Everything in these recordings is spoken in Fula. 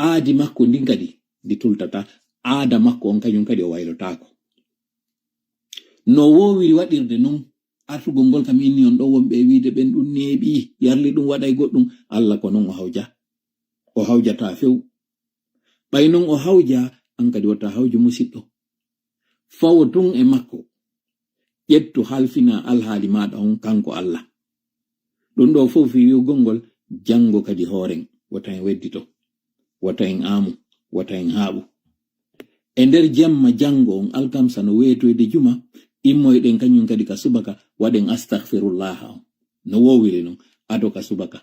aadi makko ndin kadi ndi tultata, aada makko on kañum kadi o waylotako. No wowiri waɗirde non artugol ngol kam inni on ɗo wonɓe wiide ɓen ɗum neeɓi yarli ɗum waɗay goɗɗum. Allah ko non o hawja, o hawjata few. ɓay non o hawja an kadi wata hawju musidɗo. fawo tun e makko, ƴettu halfina alhaali maɗa on kanko Allah. ɗum ɗo fof wi'ugol ngol jango kadi hooren, wata en weddito, wata en amu, wata en haaɓu. E nder jemma jango on alkamsa no wetoyde juma, immoyɗen kañum kadi ka subaka waɗen astaghfirullah on no wowiri non ado ka subaka.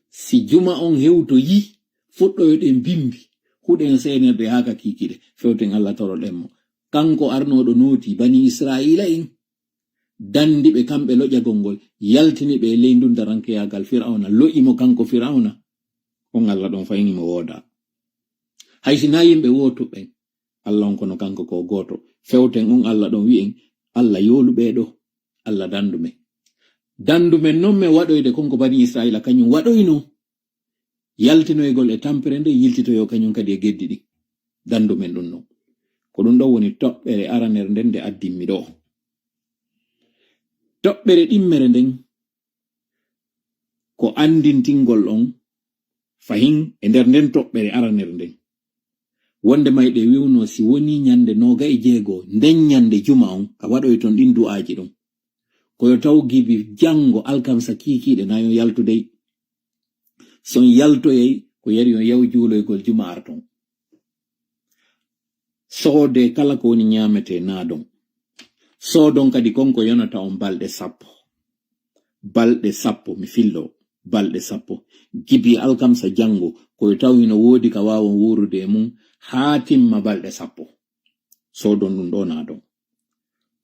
Si juma on hewto yi fuɗɗoyoɗen bimbi huɗen senerde haka kikiɗe fewten Allah toroɗen mo. Kanko arnoɗo noti bani Israila en dandiɓe kamɓe loƴagol ngol yaltiniɓe e ley ndundarankeyagal Fir'auna, lo'imo kanko Fir'auna on Allah ɗon fayinimo wooda. Haysina yimɓe wotuɓen Allah on kono kanko ko goto. Fewten on Allah ɗon wi'en Allah yoluɓe ɗo, Allah dandume. Dandume non me waɗoyde konko bani Israila kañum waɗoyno yaltinoygol e tampere nde yiltitoyo kañum kadi e geddi ɗi. Dandumen ɗum non. Ko ɗum ɗo woni toɓɓere araner nden nde addinmi ɗo. Toɓɓere ɗimmere nden ko andintingol on fahin e nder nden toɓɓere araner nden. Wonde mayɗe wiwno si woni nyande 26 nden nyande juma on ka waɗoy ton ɗin du'aji ɗon. Koyo taw gibi jango alkamsa kikiɗe nayon yaltudey. Son yaltoyey ko yari on yaw juuloygol juma arton. Soode kala ko woni nyamete naadon. Soodon kadi konko yonata on balɗe 10. Balɗe 10 mi fillo. Balɗe 10 gibi alkamsa jango koyo tawi no wodi ka wawon wurude mum haa timma balɗe 10. Soodon ɗum ɗo naadon.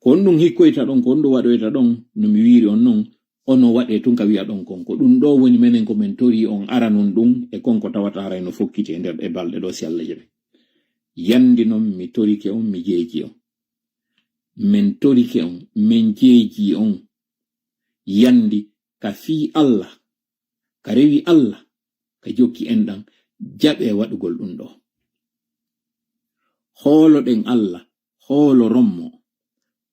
Ko on ɗum hikkoyta ɗon, ko on ɗum waɗoyta ɗon no mi wiri on non ono waɗe tun ka wi'a ɗon kon. Ko ɗum ɗo woni menen ko men tori on ara non ɗum e konko tawata haray no fokkiti e nder e balɗe ɗo si Allah jaɓi. Yandi non mi torike on, mi jeeji on. Men torike on, men jeeji on. Yandi ka fi Allah, ka rewi Allah, ka jokki enɗan jaɓe waɗugol ɗum ɗo. Hooloɗen Allah, hoolo rommo,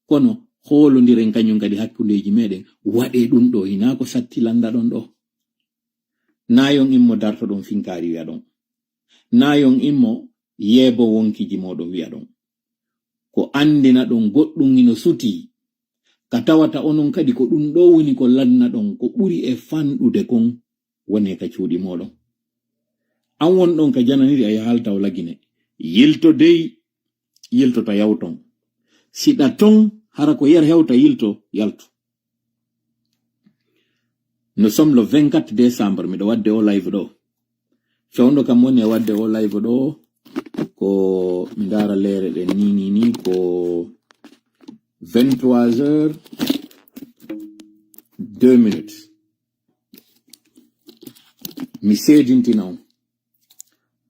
kono hoolodiren kañum kadi hakkundeji meɗen waɗe ɗum ɗo hina ko satti landa ɗon ɗo. Nayon immo darto ɗon finkari wi'a ɗon. Nayon immo yeebo wonkiji moɗon wi'a ɗon. Ko andina ɗon goɗɗum hino suti, ka tawata onon kadi ko ɗum ɗo woni ko lanna ɗon ko ɓuri e fanɗude kon wone ka cuuɗi moɗon. An won ɗon ka jananiri a yahaltaw lagine. Yilto dey, yiltota yawton. Siɗa ton hara ko yer hewta yilto yaltu. Nous sommes le 24 décembre, miɗo wadde o live ɗo. Fewndo kam woni e wadde o live ɗo ko mi ndara leere ɗe ni ko 23h02. Mi seedintina on.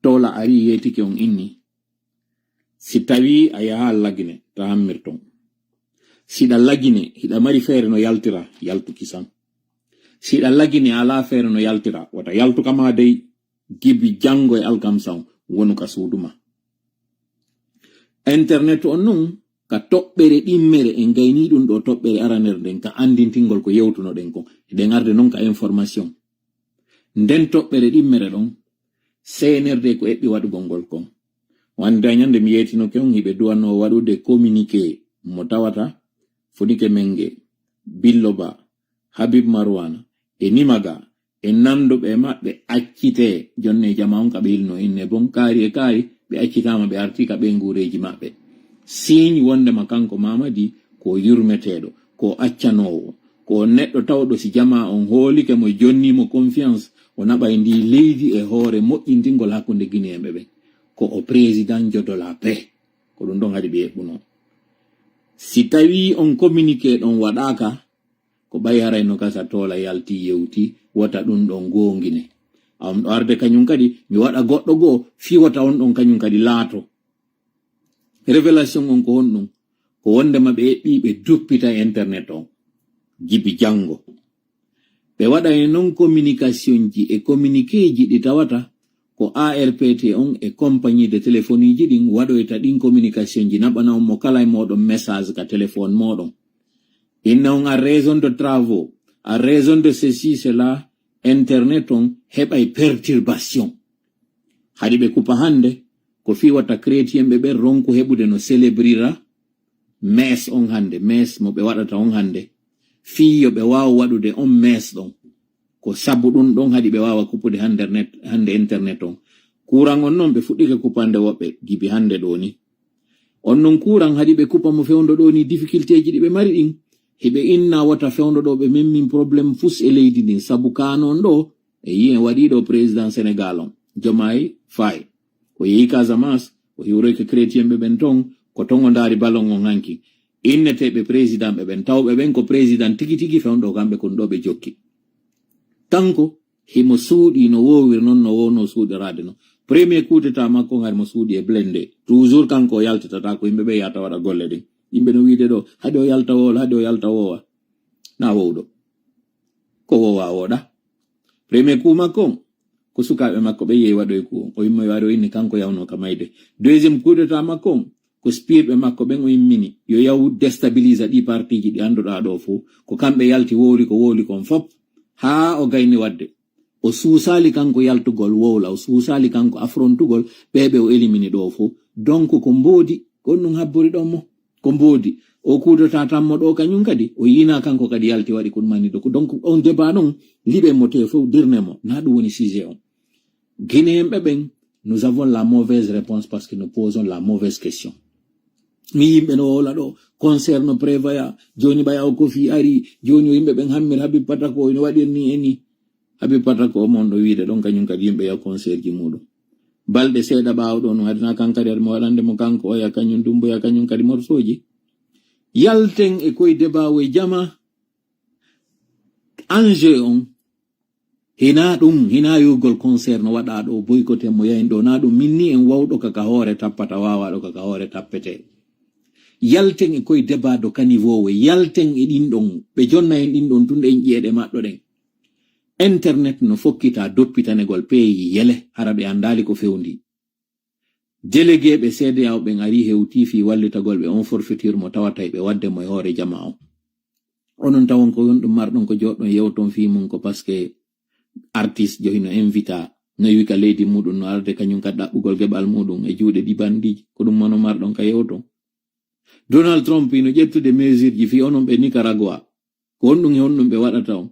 Tola ari yetike on inni. Si tawi a yaha lagine ta hammirton. Siɗa lagine hiɗa mari feere no yaltira yaltu kisan. Siɗa lagine ala feere no yaltira wata yaltu kama dey gibi jango e alkamsan wonu ka suuduma. Internet on nun ka toɓɓere ɗimmere en gayni ɗum ɗo toɓɓere araner nden ka andintingol ko yewtuno ɗen kon eɗen arde non ka information. Nden toɓɓere ɗimmere ɗon senerde ko eɓɓi waɗugol ngol kon. Wande nyande mi yetino kon hiɓe duwanno waɗude communiqué mo tawata Fonike Menge, Billoba, Habib Marwana, e Nimaga, e nanduɓe maɓɓe accite jonne jama on ka ɓe hilno inne bon kaari e kaari ɓe accitama ɓe arti ka ɓe ngureji maɓɓe. Signe wondema kanko Mamadi ko yurmeteɗo, ko accanowo, ko neɗɗo tawɗo si jama on hoolike mo jonnimo confiance o naɓay ndi leydi e hoore moƴƴintingol hakkunde Guinéen ɓe ko o président de la paix ko ɗum ɗon haɗi ɓe heɓuno. Si tawi on communiqué ɗon waɗaka ko ɓayi haray no gasa Tola yalti yewti wata ɗum ɗon gongine. Am ɗo arde kañum kadi mi waɗa goɗɗo goo fiwata on ɗon kañum kadi laato. Révélation on ko honɗum ko wondema ɓe heɓɓi ɓe duppita internet on jibi jango. Ɓe waɗa e non communication ji e communiqué ji ɗi tawata ko ARPT on e compagnie de téléphonie ji ɗin waɗoyta ɗin communication ji naɓana on mo kala e moɗon message ka téléphone moɗon. Inna on a raison de travaux, a raison de ceci, cela, internet on heɓay perturbation. Hadi ɓe kupa hande, ko fi wata chrétien ɓe ronku heɓude no célébrira mes on hande, mes mo ɓe waɗata on hande. Fiyo ɓe wawa waɗude on mes ɗon. Ko sabu ɗum ɗon hadi ɓe wawa kupude hande internet on. Kuran on non ɓe fuɗɗike kupande woɓɓe gibi hande ɗo ni. On non kuran hadi ɓe kupa mo fewndo ɗo ni difficulté ji ɗi ɓe mari ɗin. Hiɓe inna wata fewndo ɗo ɓe memmin probléme fus e leydi ɗin. Sabu kanon ɗo e yi en waɗiɗo président Sénégal on. Jomaay Faye. O yehi Casamance, o hiwroyke chrétien ɓe ɓen ton, ko ton o ndaari ballon on hanki. Inneteɓe président ɓe ɓen, tawɓe ɓen ko président tigi tigi fewndo kamɓe kon ɗo ɓe jokki. Tanko himo suuɗi no wowir non no wono suuɗirade no. Premier coup d'état makko ngari mo suuɗi e blende. Toujours kanko o yaltatata ko yimɓe ɓe yata waɗa golle ɗin. Yimɓe no wiide ɗo, hade o yalta wola, hade o yalta wowa. Na wowɗo. Ko wowa woɗa. Premier coup makko ko sukaɓe makko ɓe yehi waɗoy coup. O yimmo waɗo inni kanko yawno ka mayde. Deuxième coup d'état makko ko spirɓe makko ɓen o yimmini yo yaw déstabilisa ɗi parti ji ɗi anduɗa ɗo fo. Ko kamɓe yalti wowli kon fop. Ha o gayni wadde o suusali kanko yaltugol wowla o suusali kanko affrontugol ɓeɓe o élimini ɗo fo. Donc ko mboodi gonɗum habbori ɗon mo ko mboodi o kuudota tammo ɗo kañum kadi o yina kanko kadi yalti waɗi kon mani ɗo. Donc on débat ɗon liɓe mo te fof dirne mo na ɗum woni sujet on. Guinéen ɓe ɓen nous avons la mauvaise réponse parce que nous posons la mauvaise question. Mi yimɓe no wola ɗo concert no prévoya joni ɓaya o kofi ari joni o yimɓe ɓen hammir Habib Patako no waɗirni eni Habib Patako mon ɗo wiide ɗon kañum kadi yimɓe yaw concert ji muɗum balɗe seeɗa ɓaawo ɗo no hadina kankadi aɗa mo waɗande mo kanko oya kañum dumboya kañum kadi morsoji yalten e koye débat e jama enjeu on hina ɗum hina yugol concert no waɗa ɗo boycotté mo yahin ɗo na ɗum minni en wawɗo kaka hoore tappata wawaɗo kaka hoore tappete. Yalten e koye débat do caniveau yalten e ɗin ɗon ɓe jonna en ɗin ɗon tunde en ƴeeɗe maɗɗo ɗen. Internet no fokkita doppitanegol peeyi yele hara ɓe andali ko fewndi. Délégué ɓe CEDEAO ɓen ari hewti fi wallitagol ɓe on forfaiture mo tawata ɓe wadde mo e hoore jama on. Onon tawon ko yonɗum marɗon ko joɗɗon yewton fi mum ko parce que artiste johi no invita no wika leydi muɗum no arde kañum kad ɗaɓɓugol geɓal muɗum e juuɗe ɗi bandiji ko ɗum mono marɗon ka yewton. Donald Trump ino ƴettude mesure ji fi onon ɓe Nicaragua ko honɗum e honɗum ɓe waɗata on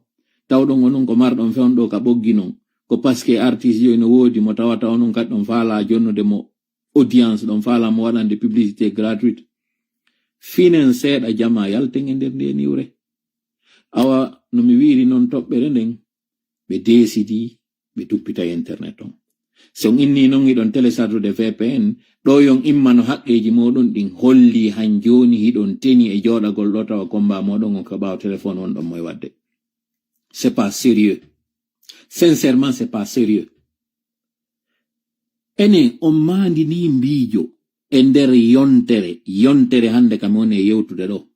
tawɗon onon ko marɗon fewnɗo ka ɓoggi non ko parce que artiste yo no woodi mo tawata onon kadi ɗon faala jonnude mo audience ɗon faala mo waɗande publicité gratuite finen seeɗa jama yalten e nder nde niwre awa no mi wiiri noon toɓɓere nden ɓe décidi ɓe duppita internet on so inni noon hiɗon télécharge VPN ɗo yon immano haqqeji moɗon ɗin holli han joni hiɗon teni e joɗagol ɗo tawa combat moɗon on ka ɓawa téléphone on ɗon moye wadde. C'est pas sérieux. Sincèrement c'est pas sérieux. Ene on mandi ni mbijo e nder yontere hande kam woni e yewtude ɗo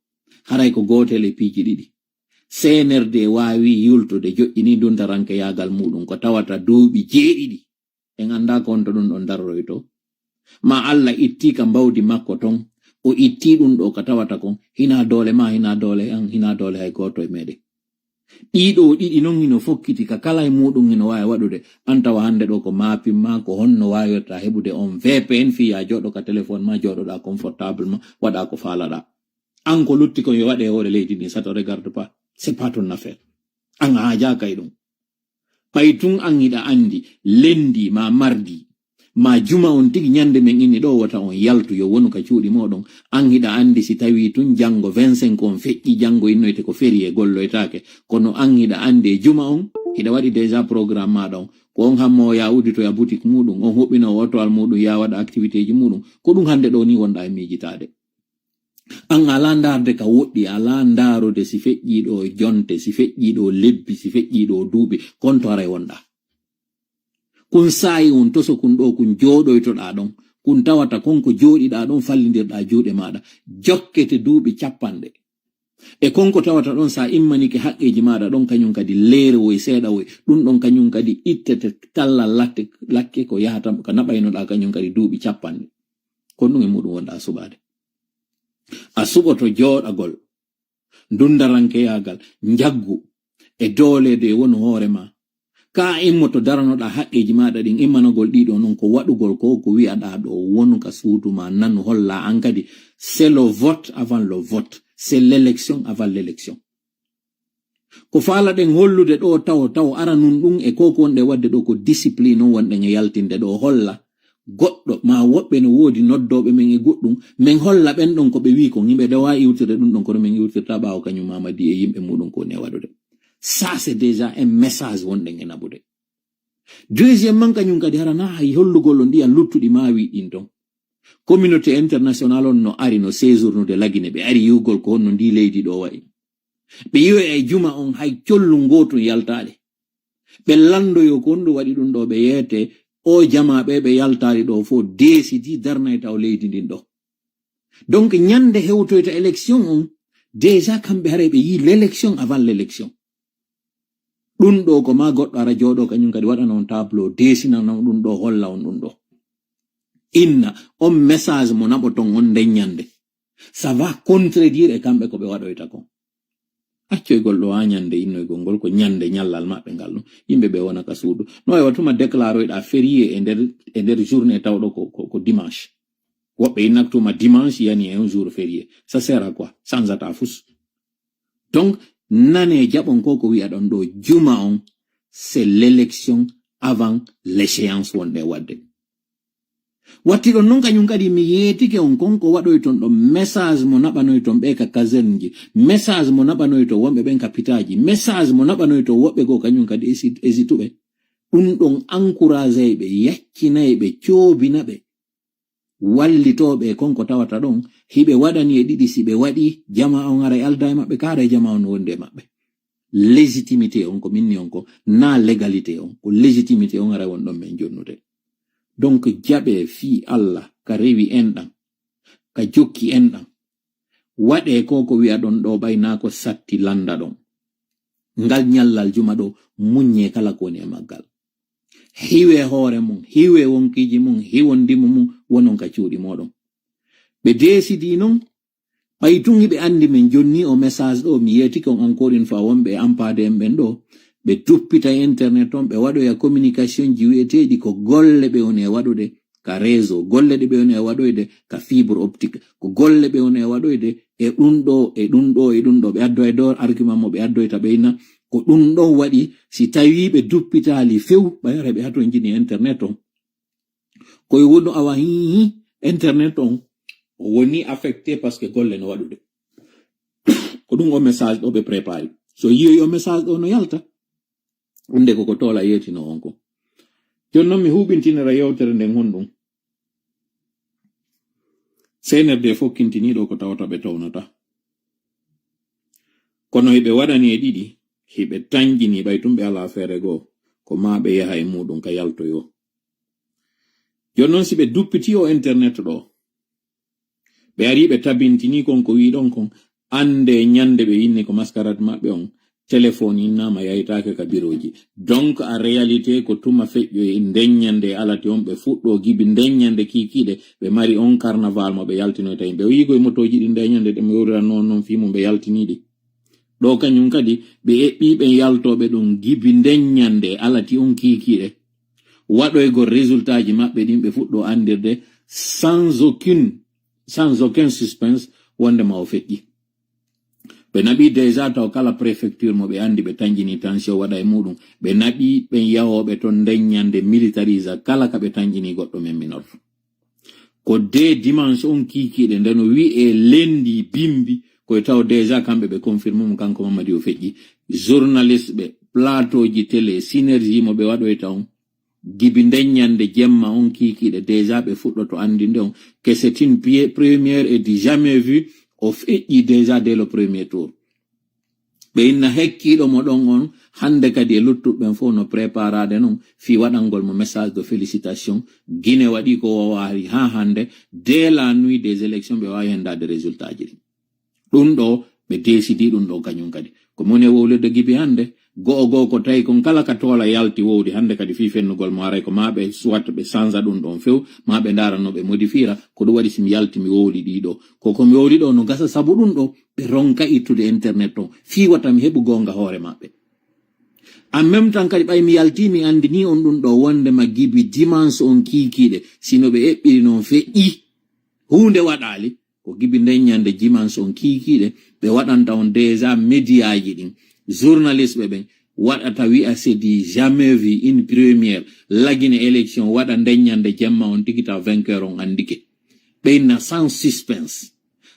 haray ko gotel e piiji ɗiɗi. CNRD wawi yultude joƴƴini duntaranke yagal muɗum ko tawata duuɓi jeeɗiɗi en anda ko onto ɗum ɗon darroy to ma Allah itti ka mbawdi makko ton o itti ɗum ɗo ko tawata kon hina doole ma hina doole an hina doole hay goto e meɗen ɗiɗo ɗiɗi non hino fokkiti ka kala e muɗum hino wawi waɗude an tawa hande ɗo ko mappin ma ko honno wawirta heɓude on VPN fiya joɗo ka téléphone ma joɗoɗa confortable ma waɗa ko faalaɗa an ko lutti kon yo waɗe hoore leydi ni ça te regarde pas. C'est pas ton affaire. An haja kay ɗum ɓay tun an hiɗa andi lendi ma mardi ma juma on tigi ñande men inni ɗo wata on yaltu yo wonu ka cuuɗi moɗon an hiɗa andi si tawi tun jango 25 on feƴƴi jango innoyte ko feri e golloytake kono an hiɗa andi e juma on hiɗa waɗi déjà programme maɗa on ko on hammo ya uditoya boutique muɗum on huɓɓino otoal muɗum ya waɗa activité ji muɗum ko ɗum hande ɗo ni wonɗa e miijitade an ala ndarde ka woɗɗi ala ndarude si feƴƴiɗo jonte si feƴƴiɗo lebbi si feƴƴiɗo duuɓi konto aray wonɗa kun saayi on toso kun ɗo kun joɗoytoɗa ɗon kun tawata konko joɗiɗa ɗon fallidirɗa juuɗe maɗa jokkete duuɓi 50 e konko tawata ɗon sa immanike haqqeji maɗa ɗon kañum kadi leere woy seeɗa woy ɗum ɗon kañum kadi ittete talla lakke ko yahata ko naɓaynoɗa kañum kadi duuɓi capanɗe kon ɗum e muɗum wonɗa suɓade a suɓoto jooɗagol dundarankeyagal jaggu e doolede e wonu hoorema ka immoto daranoɗa haqqeji maɗa ɗin immanagol ɗiɗo noon ko waɗugol ko wi'aɗa ɗo wonu ka suuduma nanu holla an kadi c'est le vote avant le vote, c'est l'élection avant l'élection. Ko faala ɗen hollude ɗo taw ara nun ɗum e koko wonɗe wadde ɗo ko discipline on wonɗen e yaltinde ɗo holla goɗɗo ma woɓɓe no woodi noddoɓe men e goɗɗum min holla ɓen ɗon ko ɓe wi ko yimɓe dawa iwtirde ɗum ɗon kono min iwtirta ɓaawo kañum mamadi e yimɓe muɗum ko ne waɗude. Ça c'est déjà un message wonɗen e naɓude. Deuxièmement kañum kadi harana hay hollugol on ndiyan luttuɗi ma wi ɗin ton communauté internationale on no ari no séjournude lagine ɓe ari yiwgol ko honno ndi leydi ɗo wayi ɓe yiwe e juma on hay collu ngoto yaltaɗe ɓe landoyo ko honɗo waɗi ɗum ɗo ɓe yeete o jamaɓe ɓe yaltaɗe ɗo fo décidi darnay taw leydi ndin ɗo donc ñande hewtoyta élection on déjà kamɓe hare ɓe yi l'élection avant l'élection ɗum ɗo ko ma goɗɗo ara jooɗo kañum kadi waɗana on tableau dessinana on ɗum ɗo holla on ɗum ɗo inna on message mo naɓoton on ndeññande ça va contredire e kamɓe ko ɓe waɗoyta kon accoygol ɗo ha ñande innoygol ngol ko ñande ñallal maɓɓe ngal ɗum yimɓe ɓe wona ka suudu no e watuma déclaroyɗa férié e nder journée tawɗo ko dimanche woɓɓe innaktuma dimanche yani un jour férié ça sert à quoi sansata fus donc nane jaɓon ko wi'a ɗon ɗo juma on c'est l'élection avant l'échéance wonɗe wadde watti ɗon non kañum kadi mi yeetike on konko waɗoyton ɗon message mo naɓanoyton ɓe ka caserne message mo naɓanoyto wonɓe ɓen ka pitaji message mo naɓanoyto woɓɓe go kañum kadi hésituɓe ɗum ɗon encouragé ɓe yaccinayi ɓe coobina ɓe wallitoɓe konko tawata ɗon hiɓe waɗani e ɗiɗi si ɓe waɗi jama on ara alda e maɓɓe kaara jama on wonde maɓɓe légitimité on ko minni on ko na légalité on ko légitimité on ara won ɗon men jonnude donc jaɓe fi Allah ka rewi enɗan ka jokki enɗan waɗe ko wi'a ɗon ɗo ɓayna ko satti landa ɗon ngal ñallal juma ɗo muññe kala ko woni e maggal hiwe hoore mum hiwe wonkiji mum hiwondimu mum wonon ka cuuɗi moɗon ɓe décidi non ɓaytun hiɓe andi min jonni o message ɗo mi yeetike on encore une fois wonɓe ampade en ɓen ɗo ɓe duppita internet on ɓe waɗoya communication ji wi'eteɗi ko golle ɓe woni e waɗude ka réseau golle ɗe ɓe woni e waɗoyde ka fibre optique ko golle ɓe woni e waɗoyde e ɗum ɗo e ɗum ɗo e ɗum ɗo ɓe addo e dow argument mo ɓe addoyta ɓeyna ko ɗum ɗon waɗi si tawi ɓe duppitali few ɓayre ɓe hato jini internet on koye wonno awa hihi internet on woni affecté parce que golle no waɗude ko ɗum o message ɗo ɓe préparé so yiyoyi o message ɗo no yalta hunde koko Tola yeetino on ko jonnon mi huɓintinira yewtere nden honɗum senerde fokkintiniɗo ko tawata ɓe townata kono hiɓe waɗani e ɗiɗi hiɓe tanjini ɓaytumɓe ala feere goo ko ma ɓe yaha e muɗum ka yaltoyo jonnon si ɓe duppiti o internet ɗo ɓe ari ɓe tabintini kon ko wiɗon kon ande ñande ɓe yinni ko mascarade maɓɓe on téléphone innama yaytake ka biroji donc en réalité ko tuma feƴƴo e ndeññande alati on ɓe fuɗɗo gibi ndeññande kikiɗe ɓe mari on carnaval mo ɓe yaltinoyta yimɓe o yigo e motoji ɗi ndeññande ɗe mo yowriran noon fimo ɓe yaltiniɗi ɗo kañum kadi ɓe eɓɓiɓe yaltoɓe ɗum gibi ndeññande alati on kikiɗe waɗoygo résultat ji maɓɓe ɗin ɓe fuɗɗo andirde sans aucun suspense wonde ma o feƴƴi ɓe naɓi déjà taw kala préfecture mo ɓe andi ɓe tanjini tension waɗa e muɗum ɓe naɓi ɓen yahoɓe ton ndeññande militarise kala ka ɓe tanjini goɗɗo men minorto ko de dimanche on kikiɗe ndeno wi e lendi bimbi koye taw déjà kamɓe ɓe confirme mum kanko Mamadi o feƴƴi journaliste ɓe plateau ji télé synergie mo ɓe waɗoyta on gibi ndeññande jemma on kikiɗe déjà ɓe fuɗɗoto andinde on que c'est une première et du jamais vu o feƴƴi déjà dès le premier tour ɓe inna hekkiɗo mo ɗon on hande kadi e luttuɓɓen fof no préparade non fi waɗangol mo message de félicitation Guinée waɗi ko o wawi ha hande dès la nuit des élections ɓe wawi hendade résultat ji ɗin ɗum ɗo ɓe desidi ɗum ɗo kañum kadi ko moni wowlirde gibi hande go'o ko tawi kon kala ka tola yalti wowdi hande kadi fi fennugol mo aray ko ma ɓe soit ɓe change ɗum ɗon few ma ɓe darano ɓe modifira ko ɗum waɗi simi yalti mi wowli ɗiɗo koko mi wowli ɗo no gasa sabu ɗum ɗo ɓe ronka ittude internet ɗon fi wata mi heɓu gonga hoore maɓɓe en même temps kadi ɓay mi yalti mi andini on ɗum ɗo wondema gibi dimanche on kikiɗe sino ɓe eɓɓiri noon feƴƴi hunde waɗali ko gibi nden ñande dimanche on kikiɗe ɓe waɗanta on déjà médiaji ɗin journaliste ɓe waɗata wi'a c'est du jamais vu une première lagine élection waɗa nden ñande jemma on tigita vainqueur on andike ɓeyna sans suspense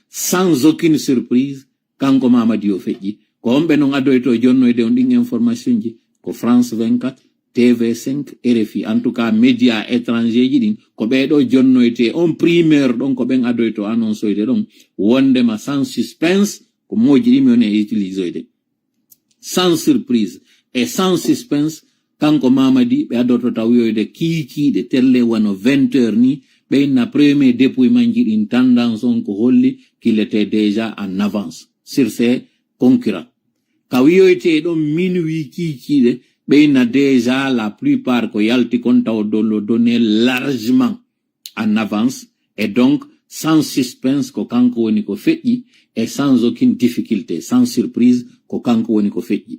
sans aucune surprise kanko mamadi o feƴƴi ko homɓe noon adoyto jonnoyde on ɗin information ji ko France 24 TV5 RFI en tout cas média étranger ji ɗin ko ɓeɗo jonnoyte on primeur ɗon ko ɓen adoyto annonceoyde ɗon wondema sans suspense ko moji ɗi mi woni e utilisoyde sans surprise et sans suspense kanko mamadi ɓe adoto taw wiyoyde kiikiiɗe telle wano 20h ni ɓeyna premier dépouillement ji ɗin tendance on ko holli qu'il était déjà en avance sur ses concurrents ka wiyoyte ɗon minuit kiikiiɗe ɓeyna déjà la plupart ko yalti kon taw dollo donné largement en avance et donc sans suspense ko kanko woni ko feƴƴi et sans aucune difficulté sans surprise ko kanko woni ko feƴƴi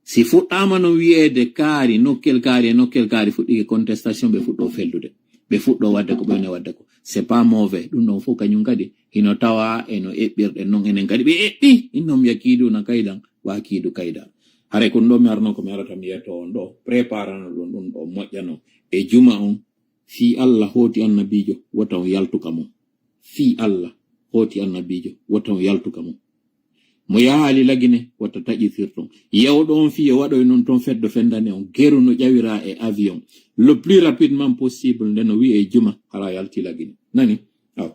si fuɗɗama no wiyeede kaari nokkel kaari fuɗɗike contestation ɓe fuɗɗo fellude ɓe fuɗɗo wadde ko ɓewne wadde ko c'est pas mauvais ɗum ɗon fof kañum kadi hino tawa eno eɓɓirɗen noon enen kadi ɓe eɓɓi innom wiya kiidu na kaydan wa kiidu kayda hare kon ɗo mi arno ko mi arata mi yetto on ɗo préparano ɗum ɗo moƴƴano e juma on fi Allah hooti annabijo wata on yaltuka mo fi Allah hooti annabijo wata on yaltuka mo mo yahaali lagine wata taƴitirton yewɗon fi e waɗoy noon ton feddo fendane on geru no ƴawira e avion le plus rapidement possible nde no wi e juma hala yalti lagine nani aw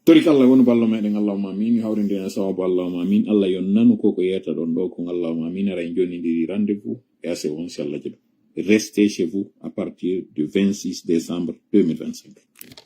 torik Allah woni ballo meɗen allahumma amin hawrindena sawabu allahumma amin Allah yon nanu koko yeta ɗon ɗo kon allahumma amin ara en jonidiri rendez-vous et assez on si Allah jaɓi restez chez vous à partir du 26 décembre 2025